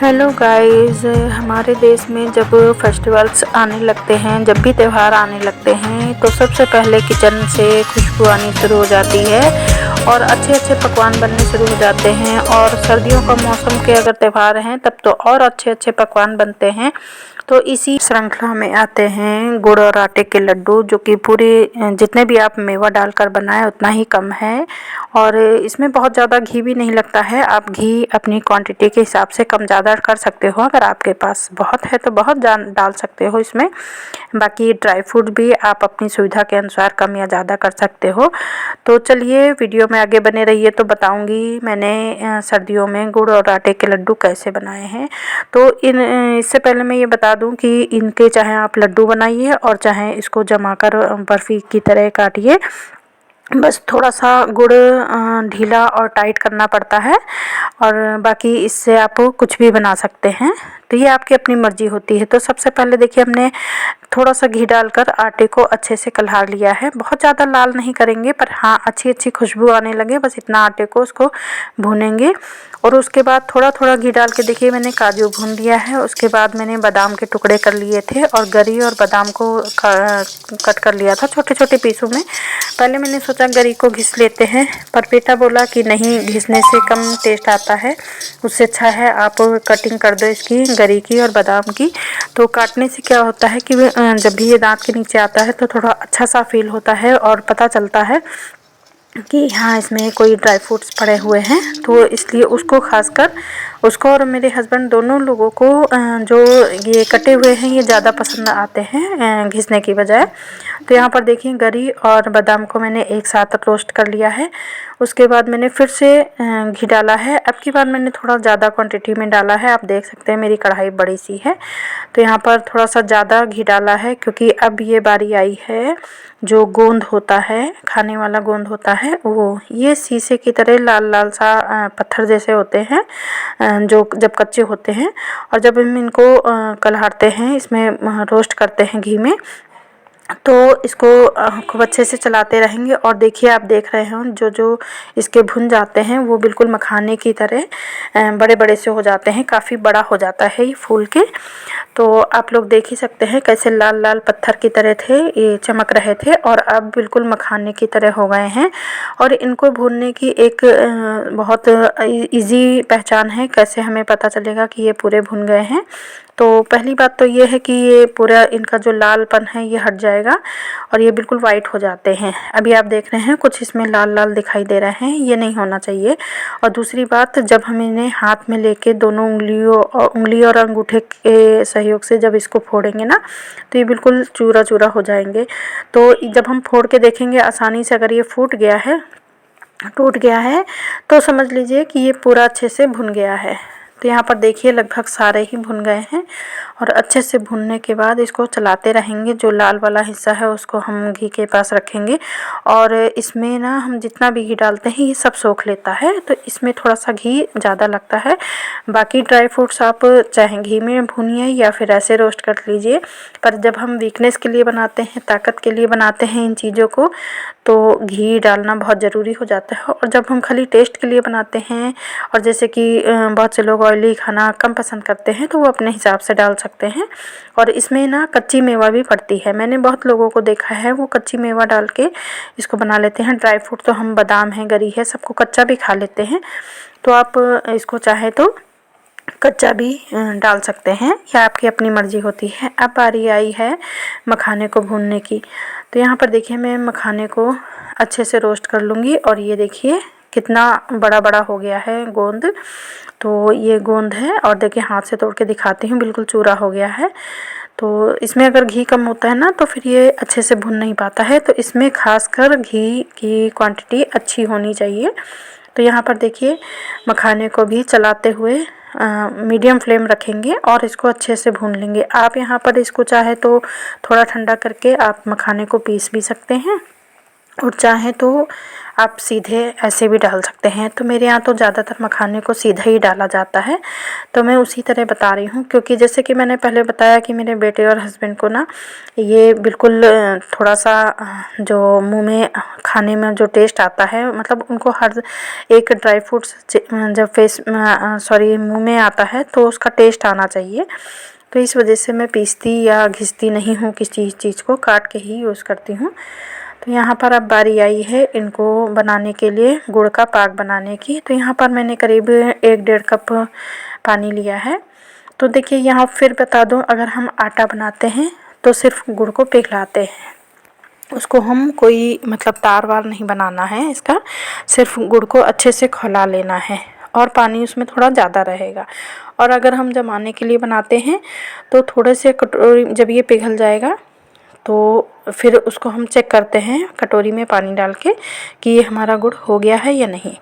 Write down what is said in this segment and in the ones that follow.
Hello guys. हमारे देश में जब फेस्टिवल्स आने लगते हैं, जब भी त्यौहार आने लगते हैं, तो सबसे पहले किचन से खुशबू आनी शुरू हो जाती है और अच्छे अच्छे पकवान बनने शुरू हो जाते हैं। और सर्दियों का मौसम के अगर त्यौहार हैं तब तो और अच्छे अच्छे पकवान बनते हैं। तो इसी श्रृंखला में आते हैं गुड़ और आटे के लड्डू, जो कि पूरे जितने भी आप मेवा डालकर बनाएं उतना ही कम है। और इसमें बहुत ज़्यादा घी भी नहीं लगता है। आप घी अपनी क्वांटिटी के हिसाब से कम ज़्यादा कर सकते हो। अगर आपके पास बहुत है तो बहुत डाल सकते हो इसमें। बाकी ड्राई फ्रूट भी आप अपनी सुविधा के अनुसार कम या ज़्यादा कर सकते हो। तो चलिए वीडियो में आगे बने रहिए, तो बताऊंगी मैंने सर्दियों में गुड़ और आटे के लड्डू कैसे बनाए हैं। तो इससे पहले मैं ये बता दूं कि इनके चाहे आप लड्डू बनाइए और चाहे इसको जमाकर बर्फ़ी की तरह काटिए। बस थोड़ा सा गुड़ ढीला और टाइट करना पड़ता है, और बाकी इससे आप कुछ भी बना सकते हैं। तो ये आपकी अपनी मर्ज़ी होती है। तो सबसे पहले देखिए, हमने थोड़ा सा घी डालकर आटे को अच्छे से कलहा लिया है। बहुत ज़्यादा लाल नहीं करेंगे, पर हाँ अच्छी अच्छी खुशबू आने लगे बस इतना आटे को उसको भूनेंगे। और उसके बाद थोड़ा थोड़ा घी डाल के देखिए मैंने काजू भून लिया है। उसके बाद मैंने बादाम के टुकड़े कर लिए थे और गरी और बादाम को कट कर लिया था छोटे छोटे पीसों में। पहले मैंने सोचा गरी को घिस लेते हैं, पर बेटा बोला कि नहीं, घिसने से कम टेस्ट आता है, उससे अच्छा है आप कटिंग कर दो इसकी, गरी की और बादाम की। तो काटने से क्या होता है कि जब भी ये दांत के नीचे आता है तो थोड़ा अच्छा सा फील होता है और पता चलता है कि हाँ इसमें कोई ड्राई फ्रूट्स पड़े हुए हैं। तो इसलिए उसको खासकर उसको और मेरे हस्बैंड दोनों लोगों को जो ये कटे हुए हैं ये ज़्यादा पसंद आते हैं घिसने की बजाय। तो यहाँ पर देखिए गरी और बादाम को मैंने एक साथ रोस्ट कर लिया है। उसके बाद मैंने फिर से घी डाला है। अब की बार मैंने थोड़ा ज़्यादा क्वांटिटी में डाला है। आप देख सकते हैं मेरी कढ़ाई बड़ी सी है, तो यहाँ पर थोड़ा सा ज़्यादा घी डाला है, क्योंकि अब ये बारी आई है जो गोंद होता है, खाने वाला गोंद होता है, वो ये शीशे की तरह लाल लाल सा पत्थर जैसे होते हैं जो जब कच्चे होते हैं। और जब हम इनको कलहारते हैं, इसमें रोस्ट करते हैं घी में, तो इसको खूब अच्छे से चलाते रहेंगे। और देखिए आप देख रहे हो जो जो इसके भुन जाते हैं वो बिल्कुल मखाने की तरह बड़े बड़े से हो जाते हैं, काफ़ी बड़ा हो जाता है ये फूल के। तो आप लोग देख ही सकते हैं कैसे लाल लाल पत्थर की तरह थे, ये चमक रहे थे और अब बिल्कुल मखाने की तरह हो गए हैं। और इनको भूनने की एक बहुत इजी पहचान है, कैसे हमें पता चलेगा कि ये पूरे भुन गए हैं। तो पहली बात तो ये है कि ये पूरा इनका जो लालपन है ये हट जाएगा और ये बिल्कुल वाइट हो जाते हैं। अभी आप देख रहे हैं कुछ इसमें लाल लाल दिखाई दे रहे हैं, ये नहीं होना चाहिए। और दूसरी बात, जब हम इन्हें हाथ में लेके दोनों उंगली और अंगूठे के सहयोग से जब इसको फोड़ेंगे ना, तो ये बिल्कुल चूरा चूरा हो जाएंगे। तो जब हम फोड़ के देखेंगे आसानी से, अगर ये टूट गया है तो समझ लीजिए कि ये पूरा अच्छे से भुन गया है। तो यहाँ पर देखिए लगभग सारे ही भुन गए हैं। और अच्छे से भुनने के बाद इसको चलाते रहेंगे। जो लाल वाला हिस्सा है उसको हम घी के पास रखेंगे, और इसमें ना हम जितना भी घी डालते हैं ये सब सोख लेता है, तो इसमें थोड़ा सा घी ज़्यादा लगता है। बाकी ड्राई फ्रूट्स आप चाहे घी में भूनिए या फिर ऐसे रोस्ट कर लीजिए, पर जब हम वीकनेस के लिए बनाते हैं, ताकत के लिए बनाते हैं इन चीज़ों को, तो घी डालना बहुत ज़रूरी हो जाता है। और जब हम खाली टेस्ट के लिए बनाते हैं, और जैसे कि बहुत से लोग ऑयली खाना कम पसंद करते हैं, तो वो अपने हिसाब से डाल सकते हैं। और इसमें ना कच्ची मेवा भी पड़ती है, मैंने बहुत लोगों को देखा है वो कच्ची मेवा डाल के इसको बना लेते हैं। ड्राई फ्रूट तो हम बादाम है, गरी है, सबको कच्चा भी खा लेते हैं। तो आप इसको चाहे तो कच्चा भी डाल सकते हैं, या आपकी अपनी मर्ज़ी होती है। अब बारी आई है मखाने को भूनने की। तो यहाँ पर देखिए मैं मखाने को अच्छे से रोस्ट कर लूँगी। और ये देखिए कितना बड़ा बड़ा हो गया है गोंद। तो ये गोंद है, और देखिए हाथ से तोड़ के दिखाती हूँ, बिल्कुल चूरा हो गया है। तो इसमें अगर घी कम होता है ना तो फिर ये अच्छे से भुन नहीं पाता है। तो इसमें खासकर घी की क्वांटिटी अच्छी होनी चाहिए। तो यहाँ पर देखिए मखाने को भी चलाते हुए मीडियम फ्लेम रखेंगे और इसको अच्छे से भून लेंगे। आप यहाँ पर इसको चाहे तो थोड़ा ठंडा करके आप मखाने को पीस भी सकते हैं, और चाहे तो आप सीधे ऐसे भी डाल सकते हैं। तो मेरे यहाँ तो ज़्यादातर मखाने को सीधा ही डाला जाता है, तो मैं उसी तरह बता रही हूँ। क्योंकि जैसे कि मैंने पहले बताया कि मेरे बेटे और हस्बैंड को ना ये बिल्कुल थोड़ा सा जो मुंह में खाने में जो टेस्ट आता है, मतलब उनको हर एक ड्राई फ्रूट्स जब मुंह में आता है तो उसका टेस्ट आना चाहिए। तो इस वजह से मैं पीसती या घिसती नहीं हूँ, किसी चीज़ को काट के ही यूज़ करती हूँ। तो यहाँ पर अब बारी आई है इनको बनाने के लिए, गुड़ का पाक बनाने की। तो यहाँ पर मैंने करीब 1-1.5 कप पानी लिया है। तो देखिए यहाँ फिर बता दूँ, अगर हम आटा बनाते हैं तो सिर्फ गुड़ को पिघलाते हैं, उसको हम कोई मतलब तार वार नहीं बनाना है इसका, सिर्फ गुड़ को अच्छे से खौला लेना है और पानी उसमें थोड़ा ज़्यादा रहेगा। और अगर हम जमाने के लिए बनाते हैं तो थोड़े से कटोरी, जब ये पिघल जाएगा तो फिर उसको हम चेक करते हैं कटोरी में पानी डाल के कि ये हमारा गुड़ हो गया है या नहीं।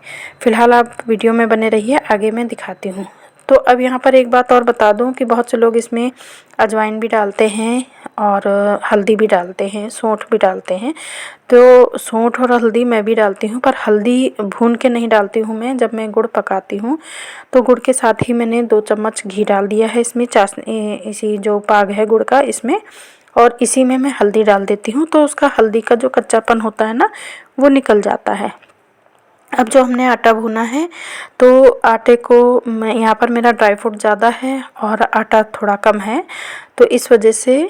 फ़िलहाल आप वीडियो में बने रहिए, आगे मैं दिखाती हूँ। तो अब यहाँ पर एक बात और बता दूँ कि बहुत से लोग इसमें अजवाइन भी डालते हैं और हल्दी भी डालते हैं, सौंठ भी डालते हैं। तो सौंठ और हल्दी मैं भी डालती हूँ, पर हल्दी भून के नहीं डालती हूँ मैं। जब मैं गुड़ पकाती हूँ तो गुड़ के साथ ही मैंने 2 चम्मच घी डाल दिया है इसमें, चाशनी इसी जो पाग है गुड़ का इसमें, और इसी में मैं हल्दी डाल देती हूँ। तो उसका हल्दी का जो कच्चापन होता है ना, वो निकल जाता है। अब जो हमने आटा भूना है, तो आटे को मैं यहाँ पर मेरा ड्राई फ्रूट ज़्यादा है और आटा थोड़ा कम है, तो इस वजह से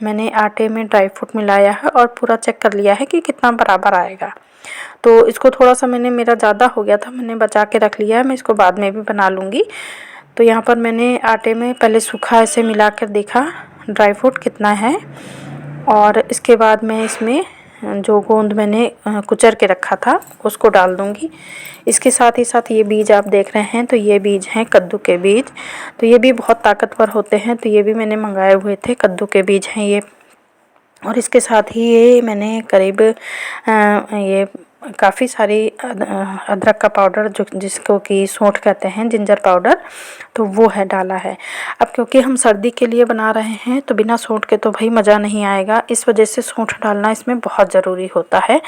मैंने आटे में ड्राई फ्रूट मिलाया है और पूरा चेक कर लिया है कि कितना बराबर आएगा। तो इसको थोड़ा सा मेरा ज़्यादा हो गया था, मैंने बचा के रख लिया है, मैं इसको बाद में भी बना लूँगी। तो यहाँ पर मैंने आटे में पहले सूखा ऐसे मिला कर देखा ड्राई फ्रूट कितना है, और इसके बाद मैं इसमें जो गोंद मैंने कुचर के रखा था उसको डाल दूँगी। इसके साथ ही साथ ये बीज आप देख रहे हैं, तो ये बीज हैं कद्दू के बीज। तो ये भी बहुत ताकतवर होते हैं, तो ये भी मैंने मंगाए हुए थे, कद्दू के बीज हैं ये। और इसके साथ ही ये मैंने करीब ये काफ़ी सारी अदरक का पाउडर, जो जिसको कि सौंठ कहते हैं, जिंजर पाउडर, तो वो है डाला है। अब क्योंकि हम सर्दी के लिए बना रहे हैं तो बिना सौंठ के तो भाई मज़ा नहीं आएगा, इस वजह से सौंठ डालना इसमें बहुत ज़रूरी होता है।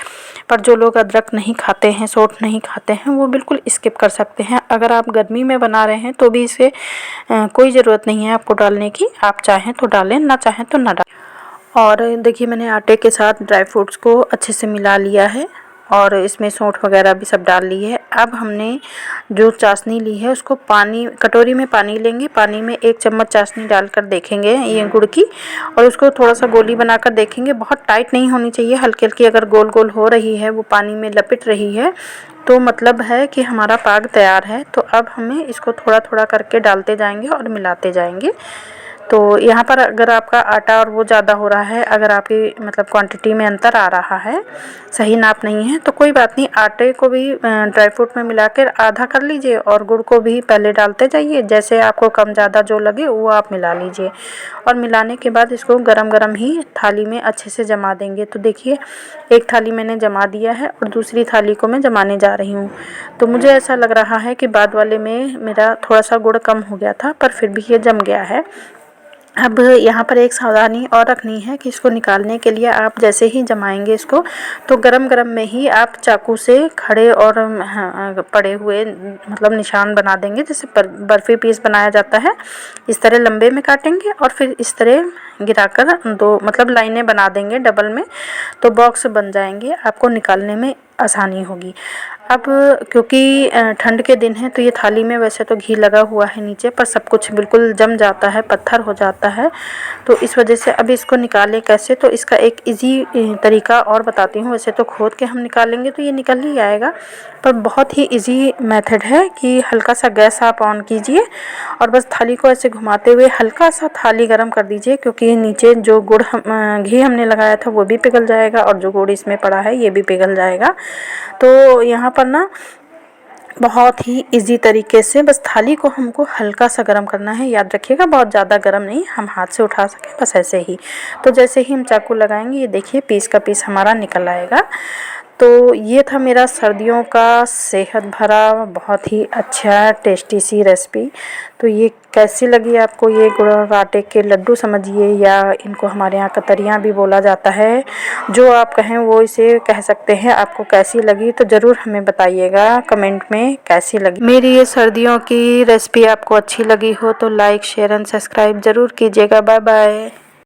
पर जो लोग अदरक नहीं खाते हैं, सौंठ नहीं खाते हैं, वो बिल्कुल स्किप कर सकते हैं। अगर आप गर्मी में बना रहे हैं तो भी इसे कोई ज़रूरत नहीं है आपको डालने की, आप चाहें तो डालें, ना चाहें तो ना डालें। और देखिए मैंने आटे के साथ ड्राई फ्रूट्स को अच्छे से मिला लिया है और इसमें सौंठ वगैरह भी सब डाल ली है। अब हमने जो चाशनी ली है उसको कटोरी में पानी लेंगे, पानी में 1 चम्मच चाशनी डालकर देखेंगे ये गुड़ की, और उसको थोड़ा सा गोली बनाकर देखेंगे। बहुत टाइट नहीं होनी चाहिए, हल्की हल्की अगर गोल गोल हो रही है, वो पानी में लपेट रही है, तो मतलब है कि हमारा पाक तैयार है। तो अब हमें इसको थोड़ा थोड़ा करके डालते जाएंगे और मिलाते जाएंगे। तो यहाँ पर अगर आपका आटा और वो ज़्यादा हो रहा है, अगर आपकी मतलब क्वांटिटी में अंतर आ रहा है, सही नाप नहीं है, तो कोई बात नहीं, आटे को भी ड्राई फ्रूट में मिलाकर आधा कर लीजिए और गुड़ को भी पहले डालते जाइए। जैसे आपको कम ज़्यादा जो लगे वो आप मिला लीजिए, और मिलाने के बाद इसको गरम गरम ही थाली में अच्छे से जमा देंगे। तो देखिए एक थाली मैंने जमा दिया है और दूसरी थाली को मैं जमाने जा रही हूँ। तो मुझे ऐसा लग रहा है कि बाद वाले में मेरा थोड़ा सा गुड़ कम हो गया था, पर फिर भी ये जम गया है। अब यहाँ पर एक सावधानी और रखनी है कि इसको निकालने के लिए आप जैसे ही जमाएंगे इसको, तो गरम गरम में ही आप चाकू से खड़े और पड़े हुए मतलब निशान बना देंगे, जैसे बर्फ़ी पीस बनाया जाता है, इस तरह लंबे में काटेंगे और फिर इस तरह गिराकर 2 मतलब लाइनें बना देंगे डबल में, तो बॉक्स बन जाएंगे, आपको निकालने में आसानी होगी। अब क्योंकि ठंड के दिन है तो ये थाली में वैसे तो घी लगा हुआ है नीचे, पर सब कुछ बिल्कुल जम जाता है, पत्थर हो जाता है, तो इस वजह से अब इसको निकालें कैसे, तो इसका एक इजी तरीका और बताती हूँ। वैसे तो खोद के हम निकालेंगे तो ये निकल ही आएगा, पर बहुत ही इजी मेथड है कि हल्का सा गैस आप ऑन कीजिए और बस थाली को ऐसे घुमाते हुए हल्का सा थाली गर्म कर दीजिए, क्योंकि नीचे जो घी हमने लगाया था वो भी पिघल जाएगा और जो गुड़ इसमें पड़ा है ये भी पिघल जाएगा। तो यहाँ पर ना बहुत ही इजी तरीके से बस थाली को हमको हल्का सा गर्म करना है, याद रखिएगा बहुत ज़्यादा गर्म नहीं, हम हाथ से उठा सकें बस ऐसे ही। तो जैसे ही हम चाकू लगाएंगे ये देखिए पीस का पीस हमारा निकल आएगा। तो ये था मेरा सर्दियों का सेहत भरा बहुत ही अच्छा टेस्टी सी रेसिपी। तो ये कैसी लगी आपको? ये गुड़ और आटे के लड्डू समझिए, या इनको हमारे यहाँ कतरियाँ भी बोला जाता है, जो आप कहें वो इसे कह सकते हैं। आपको कैसी लगी तो ज़रूर हमें बताइएगा कमेंट में कैसी लगी। मेरी ये सर्दियों की रेसिपी आपको अच्छी लगी हो तो लाइक शेयर एंड सब्सक्राइब ज़रूर कीजिएगा। Bye bye.